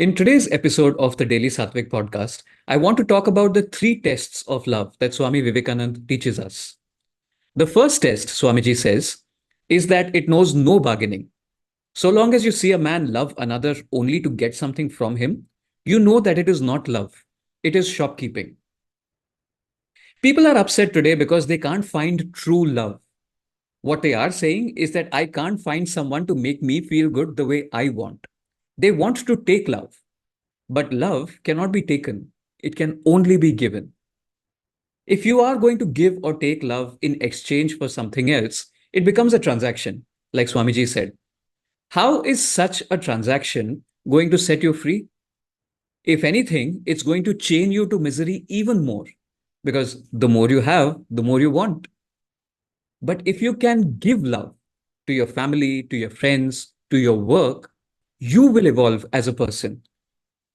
In today's episode of the Daily Sattvic podcast, I want to talk about the three tests of love that Swami Vivekananda teaches us. The first test, Swamiji says, is that it knows no bargaining. So long as you see a man love another only to get something from him, you know that it is not love, it is shopkeeping. People are upset today because they can't find true love. What they are saying is that I can't find someone to make me feel good the way I want. They want to take love. But love cannot be taken, it can only be given. If you are going to give or take love in exchange for something else, it becomes a transaction, like Swamiji said. How is such a transaction going to set you free? If anything, it's going to chain you to misery even more because the more you have, the more you want. But if you can give love to your family, to your friends, to your work, you will evolve as a person.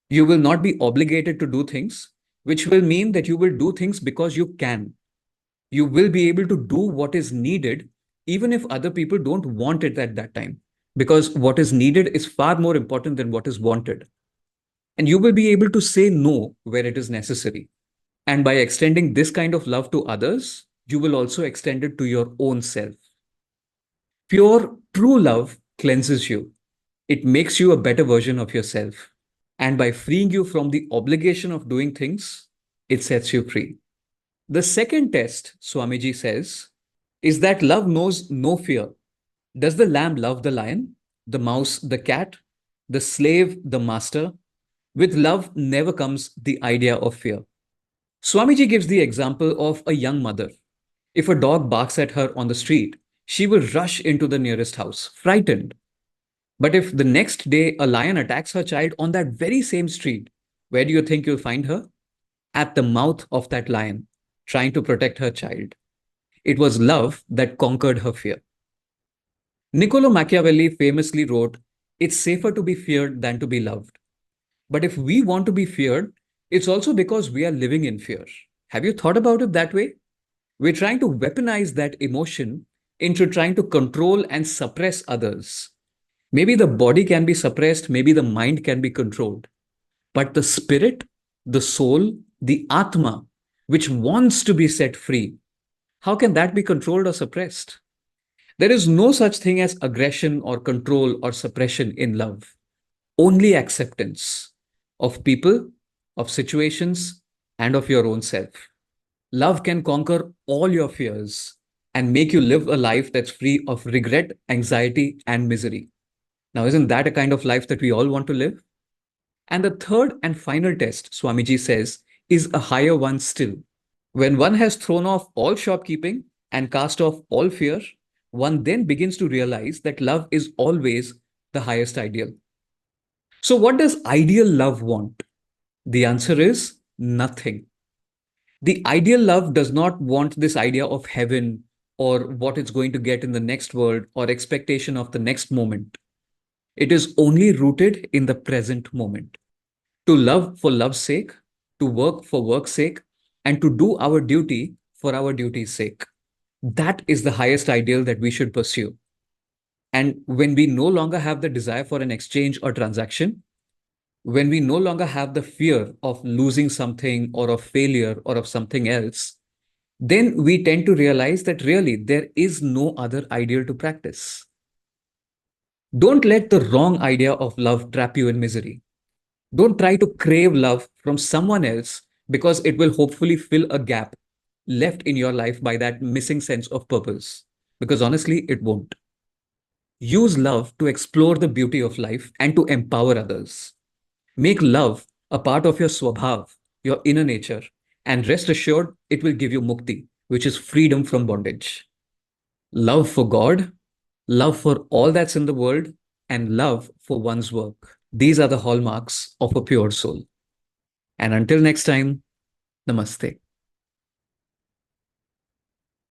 You will not be obligated to do things, which will mean that you will do things because you can. You will be able to do what is needed, even if other people don't want it at that time, because what is needed is far more important than what is wanted. And you will be able to say no where it is necessary. And by extending this kind of love to others, you will also extend it to your own self. Pure, true love cleanses you. It makes you a better version of yourself. And by freeing you from the obligation of doing things, it sets you free. The second test, Swamiji says, is that love knows no fear. Does the lamb love the lion, the mouse the cat, the slave the master? With love never comes the idea of fear. Swamiji gives the example of a young mother. If a dog barks at her on the street, she will rush into the nearest house, frightened. But if the next day a lion attacks her child on that very same street, where do you think you'll find her? At the mouth of that lion, trying to protect her child. It was love that conquered her fear. Niccolo Machiavelli famously wrote, "It's safer to be feared than to be loved." But if we want to be feared, it's also because we are living in fear. Have you thought about it that way? We're trying to weaponize that emotion into trying to control and suppress others. Maybe the body can be suppressed, maybe the mind can be controlled. But the spirit, the soul, the Atma, which wants to be set free, how can that be controlled or suppressed? There is no such thing as aggression or control or suppression in love. Only acceptance of people, of situations, and of your own self. Love can conquer all your fears and make you live a life that's free of regret, anxiety, and misery. Now, isn't that a kind of life that we all want to live? And the third and final test, Swamiji says, is a higher one still. When one has thrown off all shopkeeping and cast off all fear, one then begins to realize that love is always the highest ideal. So, what does ideal love want? The answer is nothing. The ideal love does not want this idea of heaven or what it's going to get in the next world or expectation of the next moment. It is only rooted in the present moment. To love for love's sake, to work for work's sake, and to do our duty for our duty's sake. That is the highest ideal that we should pursue. And when we no longer have the desire for an exchange or transaction, when we no longer have the fear of losing something or of failure or of something else, then we tend to realize that really there is no other ideal to practice. Don't let the wrong idea of love trap you in misery. Don't try to crave love from someone else because it will hopefully fill a gap left in your life by that missing sense of purpose. Because honestly, it won't. Use love to explore the beauty of life and to empower others. Make love a part of your swabhav, your inner nature, and rest assured it will give you mukti, which is freedom from bondage. Love for God, love for all that's in the world, and love for one's work. These are the hallmarks of a pure soul. And until next time, namaste.